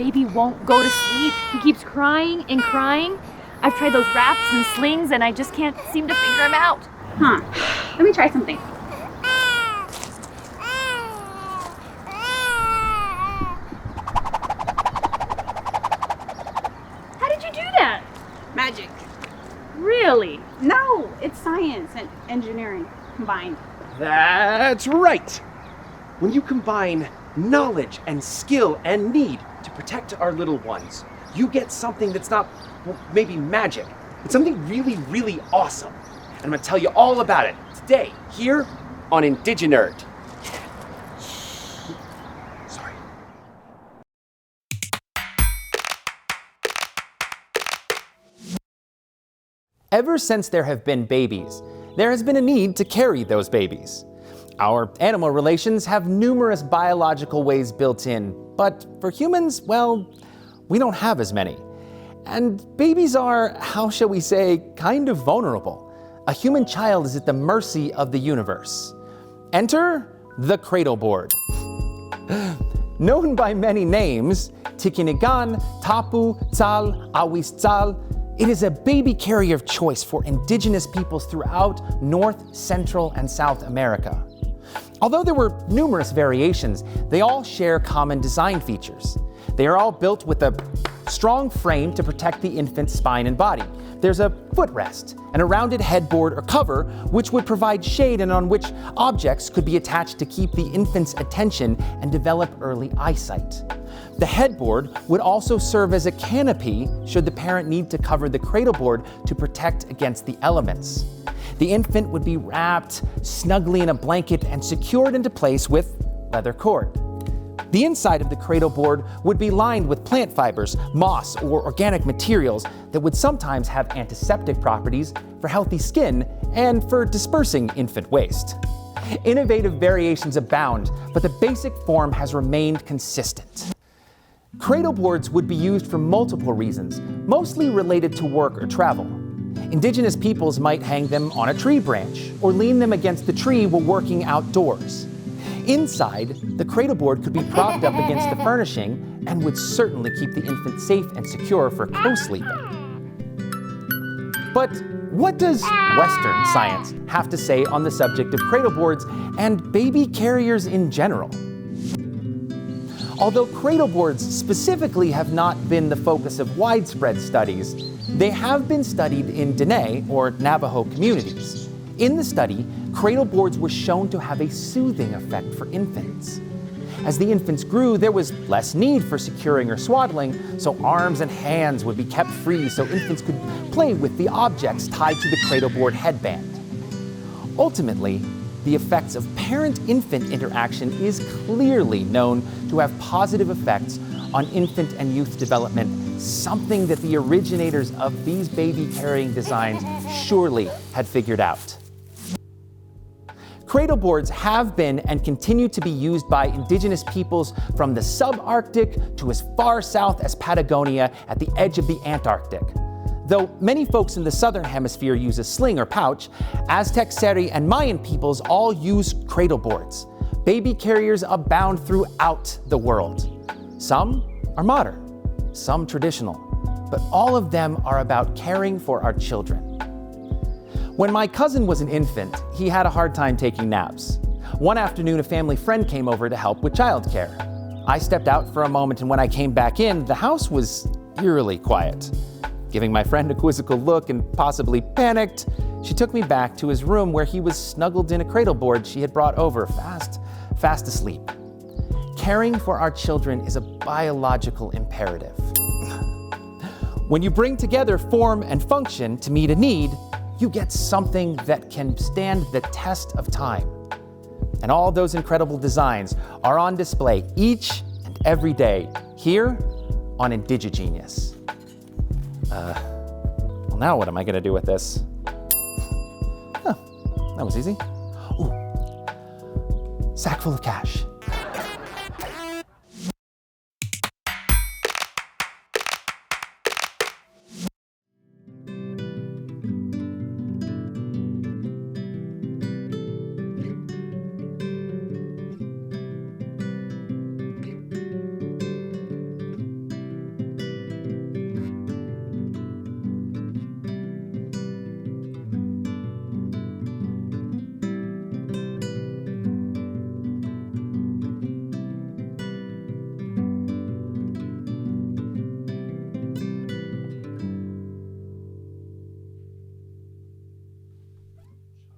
baby won't go to sleep. He keeps crying and crying. I've tried those wraps and slings and I just can't seem to figure him out. Let me try something. How did you do that? Magic. Really? No, it's science and engineering combined. That's right. When you combine knowledge and skill and need to protect our little ones, you get something that's not, well, maybe magic. It's something really, really awesome. And I'm gonna tell you all about it today, here on Indiginerd. Sorry. Ever since there have been babies, there has been a need to carry those babies. Our animal relations have numerous biological ways built in, but for humans, well, we don't have as many. And babies are, how shall we say, kind of vulnerable. A human child is at the mercy of the universe. Enter the cradle board. Known by many names, Tikinigan, Tapu, Tsal, Awis Tsal, it is a baby carrier of choice for indigenous peoples throughout North, Central, and South America. Although there were numerous variations, they all share common design features. They are all built with a strong frame to protect the infant's spine and body. There's a footrest and a rounded headboard or cover which would provide shade and on which objects could be attached to keep the infant's attention and develop early eyesight. The headboard would also serve as a canopy should the parent need to cover the cradle board to protect against the elements. The infant would be wrapped snugly in a blanket and secured into place with leather cord. The inside of the cradle board would be lined with plant fibers, moss, or organic materials that would sometimes have antiseptic properties for healthy skin and for dispersing infant waste. Innovative variations abound, but the basic form has remained consistent. Cradle boards would be used for multiple reasons, mostly related to work or travel. Indigenous peoples might hang them on a tree branch or lean them against the tree while working outdoors. Inside, the cradle board could be propped up against the furnishing and would certainly keep the infant safe and secure for co-sleeping. But what does Western science have to say on the subject of cradle boards and baby carriers in general? Although cradle boards specifically have not been the focus of widespread studies, they have been studied in Dene, or Navajo communities. In the study, cradle boards were shown to have a soothing effect for infants. As the infants grew, there was less need for securing or swaddling, so arms and hands would be kept free so infants could play with the objects tied to the cradle board headband. Ultimately, the effects of parent-infant interaction is clearly known to have positive effects on infant and youth development, something that the originators of these baby-carrying designs surely had figured out. Cradle boards have been and continue to be used by indigenous peoples from the subarctic to as far south as Patagonia at the edge of the Antarctic. Though many folks in the southern hemisphere use a sling or pouch, Aztec, Seri, and Mayan peoples all use cradle boards. Baby carriers abound throughout the world. Some are modern, some traditional, but all of them are about caring for our children. When my cousin was an infant, he had a hard time taking naps. One afternoon, a family friend came over to help with childcare. I stepped out for a moment, and when I came back in, the house was eerily quiet. Giving my friend a quizzical look and possibly panicked, she took me back to his room where he was snuggled in a cradle board she had brought over, fast asleep. Caring for our children is a biological imperative. When you bring together form and function to meet a need, you get something that can stand the test of time. And all those incredible designs are on display each and every day here on Indigigenius. Well, now what am I gonna do with this? Oh, that was easy. Ooh, sack full of cash.